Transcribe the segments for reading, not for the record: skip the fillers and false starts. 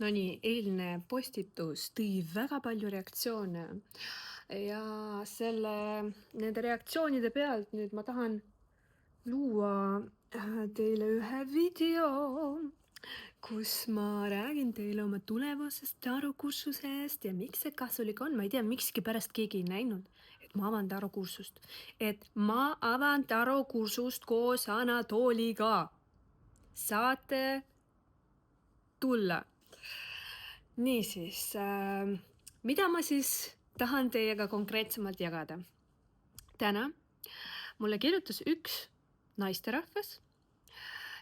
No nii, eilne postitus tõi väga palju reaktsioone ja nende reaktsioonide pealt nüüd ma tahan luua teile ühe video, kus ma räägin teile oma tulevasest tarokursusest ja miks see kasulik on. Ma ei tea, miskipärast keegi ei näinud, et ma avan tarokursust. Et ma avan tarokursust koos Anatoliga. Saate tulla. Niisiis, mida ma siis tahan teiega konkreetsemalt jagada? Täna mulle kirjutas üks naisterahvas,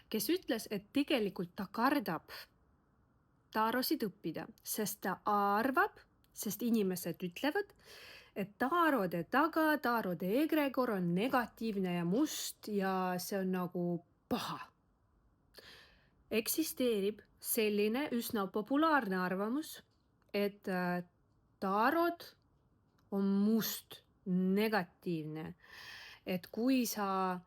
kes ütles, et tegelikult ta kardab tarosid õppida, sest ta arvab, sest inimesed ütlevad, et tarode taga, tarode egregor on negatiivne ja must ja see on nagu paha. Eksisteerib selline üsna populaarne arvamus, et tarod on must, negatiivne. Et kui sa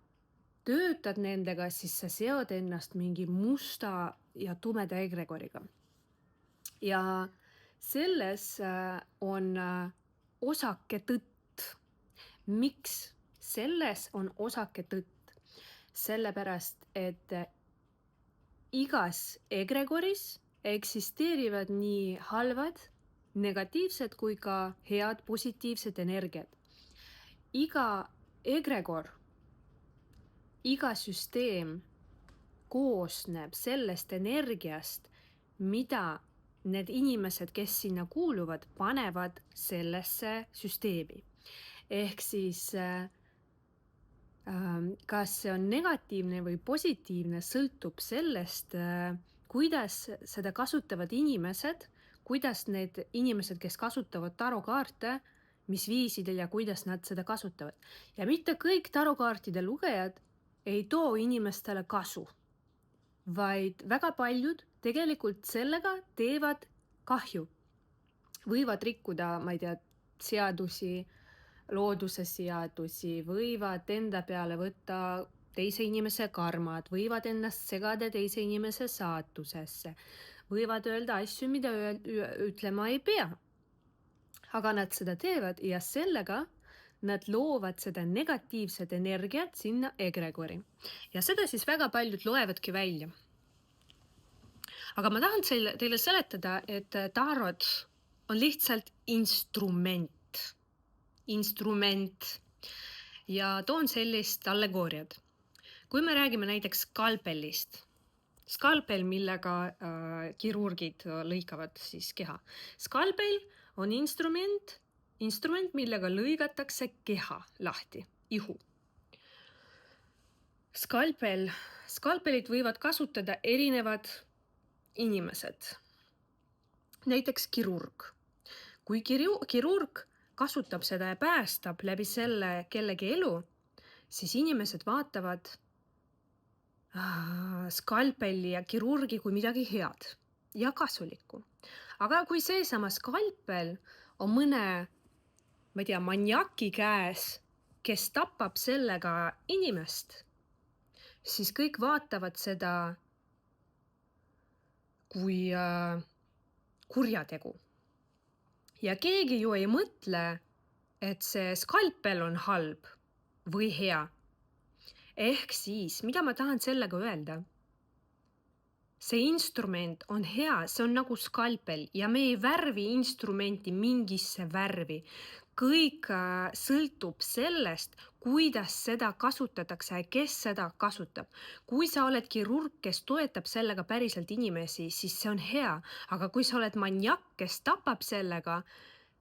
töötad nendega, siis sa seod ennast mingi musta ja tumeda egregoriga. Ja selles on osake tõtt. Miks selles on osake tõtt? Sellepärast, et igas egregoris eksisteerivad nii halvad, negatiivsed kui ka head positiivsed energiat. Iga egregor, iga süsteem koosneb sellest energiast, mida need inimesed, kes sinna kuuluvad, panevad sellesse süsteemi. Ehk siis kas see on negatiivne või positiivne, sõltub sellest, kuidas seda kasutavad inimesed, kuidas need inimesed, kes kasutavad tarokaarte, mis viisidel ja kuidas nad seda kasutavad. Ja mitte kõik tarokaartide lugejad ei too inimestele kasu, vaid väga paljud tegelikult sellega teevad kahju. Võivad rikkuda, ma ei tea, seadusi, looduse seadusi, võivad enda peale võtta teise inimese karmad, võivad ennast segada teise inimese saatusesse, võivad öelda asju, mida ütlema ei pea. Aga nad seda teevad ja sellega nad loovad seda negatiivset energiat sinna egregori. Ja seda siis väga paljud loevadki välja. Aga ma tahan teile seletada, et tarod on lihtsalt instrument ja toon sellist allegooriad. Kui me räägime näiteks skalpellist, skalpell, millega kirurgid lõikavad siis keha. Skalpell on instrument, millega lõigatakse keha lahti, ihu. Skalpellit võivad kasutada erinevad inimesed. Näiteks kirurg. Kui kirurg kasutab seda ja päästab läbi selle kellegi elu, siis inimesed vaatavad skalpelli ja kirurgi kui midagi head ja kasulikku. Aga kui seesama skalpel on mõne, ma ei tea, maniaki käes, kes tapab sellega inimest, siis kõik vaatavad seda kui kurjategu. Ja keegi ju ei mõtle, et see skalpel on halb või hea. Ehk siis, mida ma tahan sellega öelda? See instrument on hea, see on nagu skalpel ja me ei värvi instrumenti mingisse värvi. Kõik sõltub sellest, kuidas seda kasutatakse ja kes seda kasutab. Kui sa oled kirurg, kes toetab sellega päriselt inimesi, siis see on hea. Aga kui sa oled maniak, kes tapab sellega,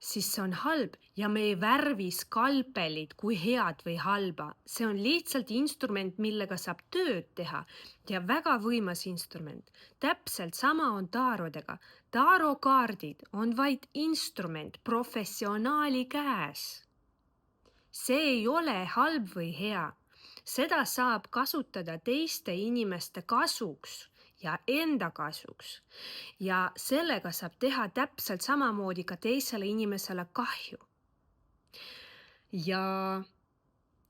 siis see on halb ja me ei värvi skalpelit kui head või halba. See on lihtsalt instrument, millega saab tööd teha ja väga võimas instrument. Täpselt sama on tarodega. Tarokaardid on vaid instrument professionaali käes. See ei ole halb või hea. Seda saab kasutada teiste inimeste kasuks ja enda kasuks. Ja sellega saab teha täpselt samamoodi ka teisele inimesele kahju. Ja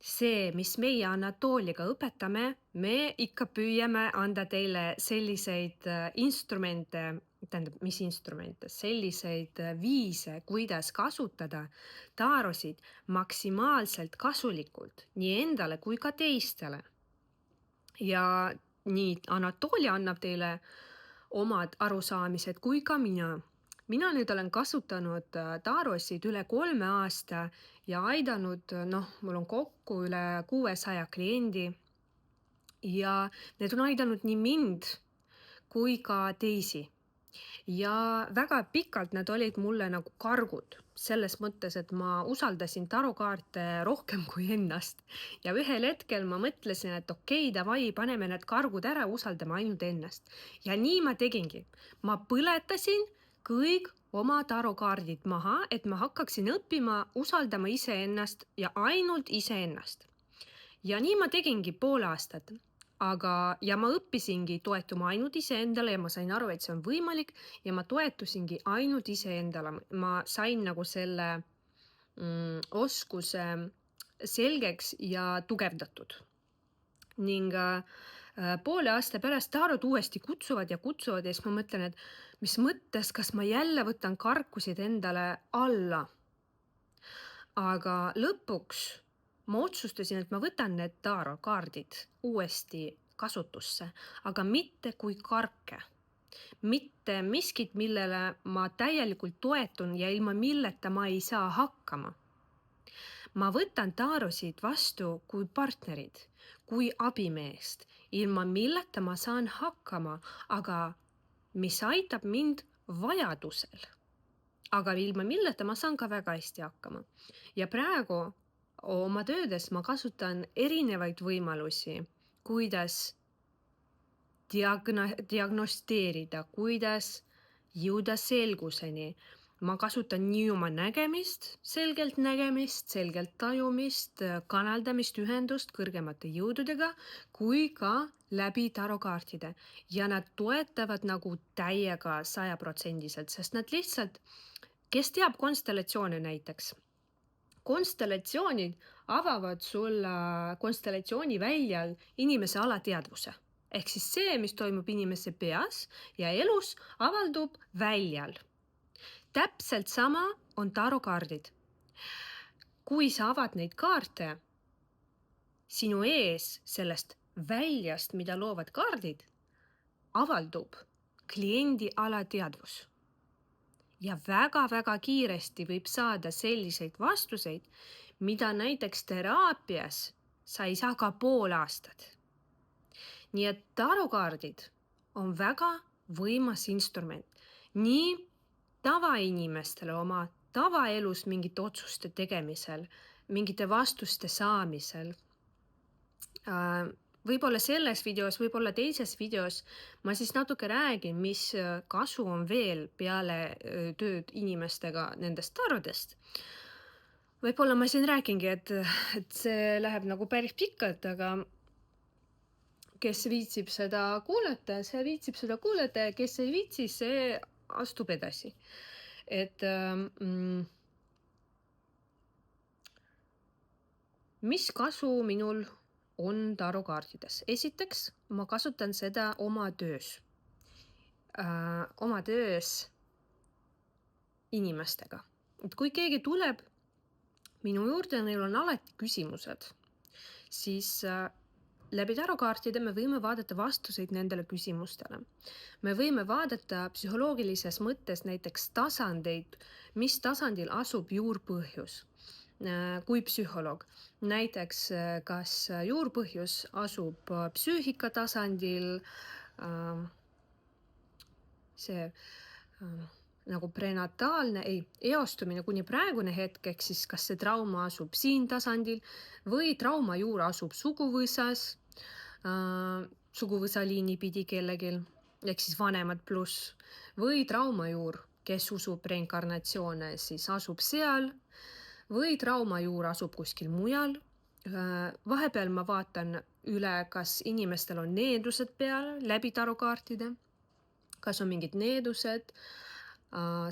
see, mis meie Anatoliga õpetame, me ikka püüame anda teile selliseid instrumente, tähendab, mis instrumente, selliseid viise, kuidas kasutada taarosid maksimaalselt kasulikult nii endale kui ka teistele. Ja nii Anatoli annab teile omad arusaamised kui ka mina. Mina nüüd olen kasutanud taarosid üle 3 aasta ja aidanud, mul on kokku üle 600 kliendi ja need on aidanud nii mind kui ka teisi. Ja väga pikalt nad olid mulle nagu kargud, selles mõttes, et ma usaldasin tarokaarte rohkem kui ennast. Ja ühel hetkel ma mõtlesin, et okei, davai, paneme need kargud ära, usaldame ainult ennast. Ja nii ma tegingi. Ma põletasin kõik oma tarokaardid maha, et ma hakkaksin õppima usaldama iseennast ja ainult iseennast. Ja nii ma tegingi pool aastat. Ja ma õppisingi toetuma ainult iseendale ja ma sain aru, et see on võimalik ja ma toetusingi ainult iseendale. Ma sain nagu selle oskuse selgeks ja tugevdatud. Ning poole aasta pärast taarod uuesti kutsuvad ja siis ma mõtlen, et mis mõttes, kas ma jälle võtan karkusid endale alla. Aga lõpuks ma otsustasin, et ma võtan need tarokaardid uuesti kasutusse, aga mitte kui karke. Mitte miskit, millele ma täielikult toetun ja ilma milleta ma ei saa hakkama. Ma võtan taarosid vastu kui partnerid, kui abimeest, ilma milleta ma saan hakkama, aga mis aitab mind vajadusel. Aga ilma milleta ma saan ka väga hästi hakkama. Ja praegu oma töödes ma kasutan erinevaid võimalusi, kuidas diagnosteerida, kuidas jõuda selguseni. Ma kasutan nii oma nägemist, selgelt tajumist, kanaldamist, ühendust kõrgemate jõududega, kui ka läbi tarokaartide. Ja nad toetavad nagu täiega 100%, sest nad lihtsalt, kes teab konstellatsioone näiteks. Konstellatsioonid avavad sulle konstellatsiooni väljal inimese alateadvuse. Ehk siis see, mis toimub inimese peas ja elus, avaldub väljal. Täpselt sama on tarokaardid. Kui sa avad neid kaarte, sinu ees sellest väljast, mida loovad kaardid, avaldub kliendi alateadvus. Ja väga-väga kiiresti võib saada selliseid vastuseid, mida näiteks teraapias sa ei saa ka pool aastat. Nii et tarokaardid on väga võimas instrument. Nii tavainimestele oma tavaelus mingite otsuste tegemisel, mingite vastuste saamisel. Võib-olla selles videos, võib-olla teises videos ma siis natuke räägin, mis kasu on veel peale tööd inimestega nendest tarodest. Võib-olla ma siin räägingi, et see läheb nagu päris pikalt, aga kes viitsib seda kuulata, ja kes ei viitsi, see astub edasi. Et mis kasu minul on tarokaartides? Esiteks, ma kasutan seda oma töös. Oma töös inimestega. Et kui keegi tuleb minu juurde, neil on alati küsimused, siis läbi tarokaartide me võime vaadata vastuseid nendele küsimustele. Me võime vaadata psühholoogilises mõttes näiteks tasandeid, mis tasandil asub juurpõhjus. Kui psühholoog. Näiteks, kas juurpõhjus asub psüühika tasandil, see nagu prenataalne, eostumine kuni praegune hetk, ehk siis kas see trauma asub siin tasandil või trauma juur asub suguvõsas, suguvõsaliini pidi kellegil, ehk siis vanemad pluss, või trauma juur, kes usub reinkarnatsioone, siis asub seal, või trauma juur asub kuskil mujal. Vahepeal ma vaatan üle, kas inimestel on needused peal läbi tarokaartide, kas on mingid needused,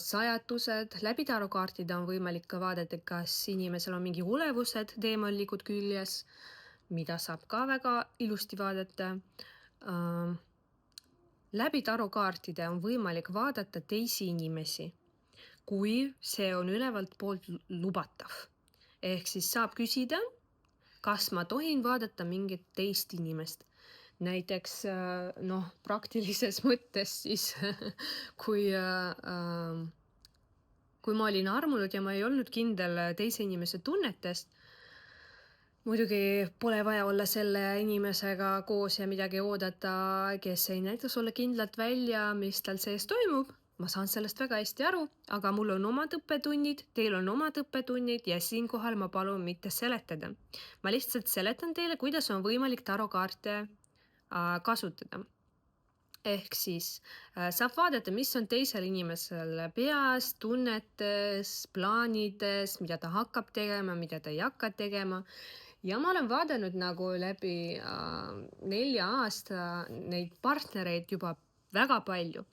sajatused, läbi tarokaartide on võimalik ka vaadata, kas inimesel on mingi olevused, teemonlikud küljes, mida saab ka väga ilusti vaadata. Läbi tarokaartide on võimalik vaadata teisi inimesi, kui see on ülevalt poolt lubatav. Ehk siis saab küsida, kas ma tohin vaadata mingit teist inimest. Näiteks praktilises mõttes siis, kui ma olin armunud ja ma ei olnud kindel teise inimese tunnetest, muidugi pole vaja olla selle inimesega koos ja midagi oodata, kes ei näita sulle kindlalt välja, mis tal sees toimub. Ma saan sellest väga hästi aru, aga mul on omad õppetunnid, teil on omad õppetunnid ja siinkohal ma palun mitte seletada. Ma lihtsalt seletan teile, kuidas on võimalik tarokaarte kasutada. Ehk siis saab vaadata, mis on teisel inimesel peas, tunnetes, plaanides, mida ta hakkab tegema, mida ta ei hakka tegema. Ja ma olen vaadanud nagu läbi 4 aasta neid partnereid juba väga palju.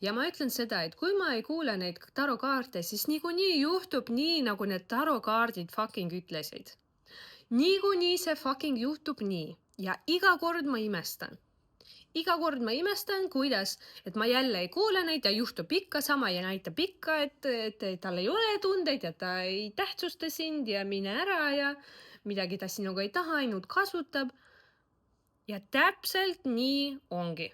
Ja ma ütlen seda, et kui ma ei kuule neid tarokaarte, siis niikuinii juhtub nii, nagu need tarokaardid fucking ütlesid. Niikuinii see fucking juhtub nii. Ja iga kord ma imestan. Iga kord ma imestan, kuidas, et ma jälle ei kuule neid ja juhtub ikka sama ja näitab ikka, et tal ei ole tundeid ja ta ei tähtsusta sind ja mine ära ja midagi ta sinuga ei taha, ainult kasutab. Ja täpselt nii ongi.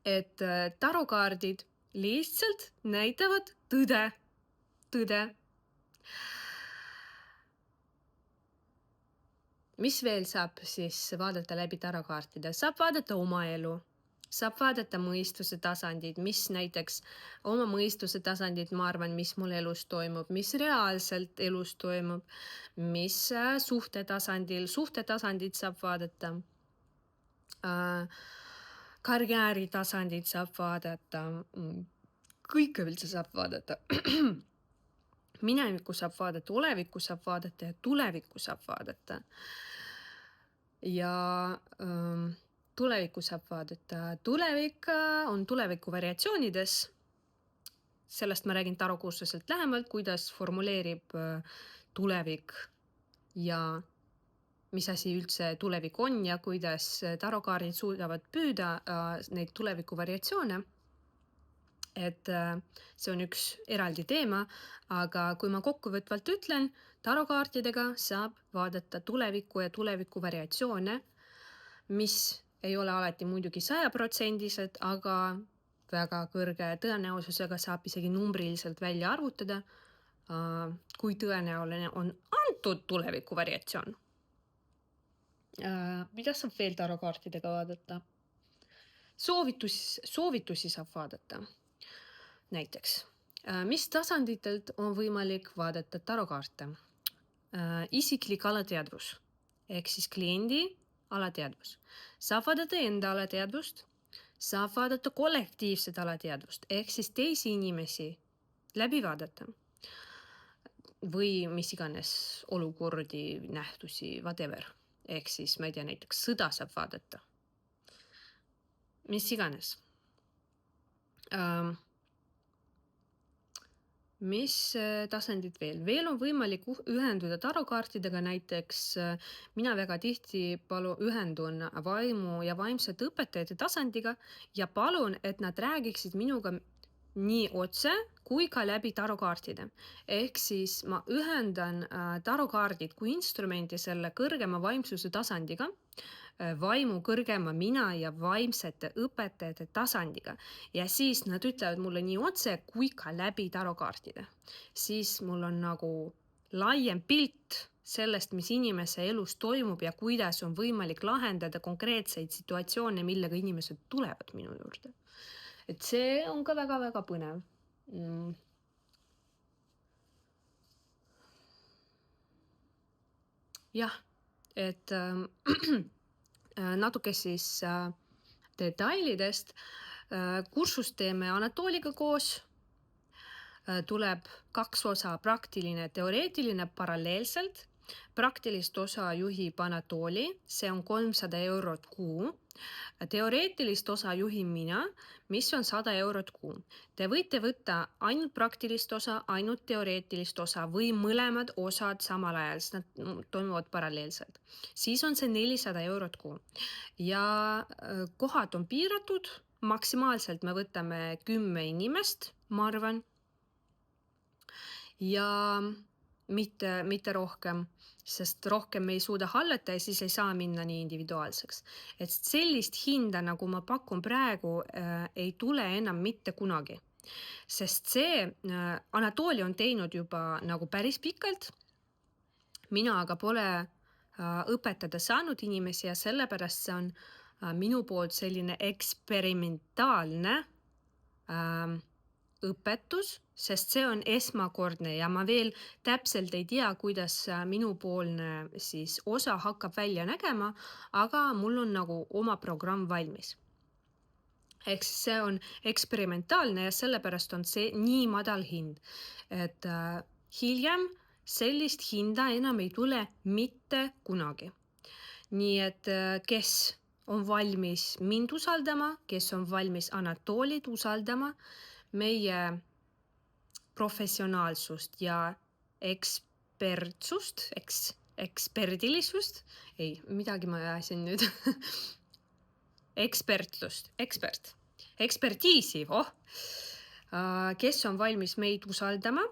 Et tarokaardid lihtsalt näitavad tõde. Mis veel saab siis vaadata läbi tarokaartide? Saab vaadata oma elu, saab vaadata mõistuse tasandid, mis näiteks oma mõistuse tasandid, ma arvan, mis mul elus toimub, mis reaalselt elus toimub, mis suhtetasandid saab vaadata. Karjääritasandid saab vaadata, kõike üldse saab vaadata. Minevikku saab vaadata, olevikku saab vaadata ja tulevikku saab vaadata. Ja tulevikku saab vaadata. Tulevik on tuleviku variatsioonides. Sellest ma räägin tarokursuselt lähemalt, kuidas formuleerib tulevik ja mis asi üldse tulevik on ja kuidas tarokaardid suudavad püüda neid tuleviku variatsioone. Et see on üks eraldi teema, aga kui ma kokkuvõtvalt ütlen, tarokaartidega saab vaadata tulevikku ja tuleviku variatsioone, mis ei ole alati muidugi 100%, aga väga kõrge tõenäosusega saab isegi numbriliselt välja arvutada, kui tõenäoline on antud tuleviku variatsioon. Mida saab veel tarokaartidega vaadata? Soovitusi saab vaadata. Näiteks, mis tasanditelt on võimalik vaadata tarokaarte? Isiklik alateadvus, ehk siis kliendi alateadvus. Saab vaadata enda alateadvust, saab vaadata kollektiivset alateadvust, ehk siis teisi inimesi läbi vaadata. Või mis iganes olukordi, nähtusi, whatever. Ehk siis, ma ei tea, näiteks sõda saab vaadata. Mis iganes. Mis tasandid veel? Veel on võimalik ühenduda tarokaartidega, näiteks mina väga tihti ühendun vaimu ja vaimsete õpetajate tasandiga ja palun, et nad räägiksid minuga nii otse kui ka läbi tarokaartide. Ehk siis ma ühendan tarokaardid kui instrumenti selle kõrgema vaimsuse tasandiga, vaimu kõrgema mina ja vaimsete õpetajate tasandiga. Ja siis nad ütlevad mulle nii otse kui ka läbi tarokaartide. Siis mul on nagu laiem pilt sellest, mis inimese elus toimub ja kuidas on võimalik lahendada konkreetseid situatsioone, millega inimesed tulevad minu juurde. Et see on ka väga-väga põnev. Jah, et natuke siis detailidest. Kursust teeme Anatoliga koos. Tuleb 2 osa, praktiline, teoreetiline paralleelselt. Praktilist osa juhib Anatoli, see on 300 € kuu. Teoreetilist osa juhin mina, mis on 100 eurot kuu. Te võite võtta ainult praktilist osa, ainult teoreetilist osa või mõlemad osad samal ajal, sest nad toimuvad paralleelselt. Siis on see 400 eurot kuu. Ja kohad on piiratud, maksimaalselt me võtame 10 inimest, ma arvan, ja mitte rohkem, sest rohkem me ei suuda hallata ja siis ei saa minna nii individuaalseks. Et sellist hinda, nagu ma pakun praegu, ei tule enam mitte kunagi. Sest see Anatoli on teinud juba nagu päris pikalt. Mina aga pole õpetada saanud inimesi ja sellepärast see on minu poolt selline eksperimentaalne õpetus, sest see on esmakordne ja ma veel täpselt ei tea, kuidas minupoolne siis osa hakkab välja nägema, aga mul on nagu oma programm valmis. Ehk siis see on eksperimentaalne ja sellepärast on see nii madal hind, et hiljem sellist hinda enam ei tule mitte kunagi. Nii et kes on valmis mind usaldama, kes on valmis Anatolit usaldama, meie professionaalsust ja ekspertsust, eksperdilisust, ei, midagi ma ajasin nüüd, ekspertiisi, kes on valmis meid usaldama,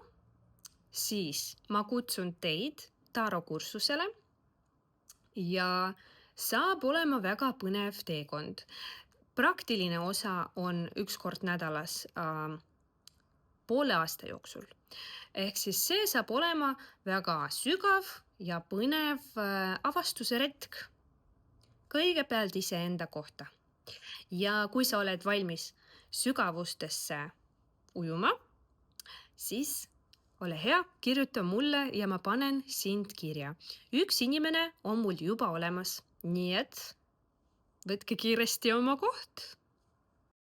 siis ma kutsun teid Taro kursusele ja saab olema väga põnev teekond. Praktiline osa on 1 kord nädalas poole aasta jooksul. Ehk siis see saab olema väga sügav ja põnev avastuse retk. Kõigepealt iseenda kohta. Ja kui sa oled valmis sügavustesse ujuma, siis ole hea, kirjuta mulle ja ma panen sind kirja. 1 inimene on mul juba olemas, nii et võtke kiiresti oma koht.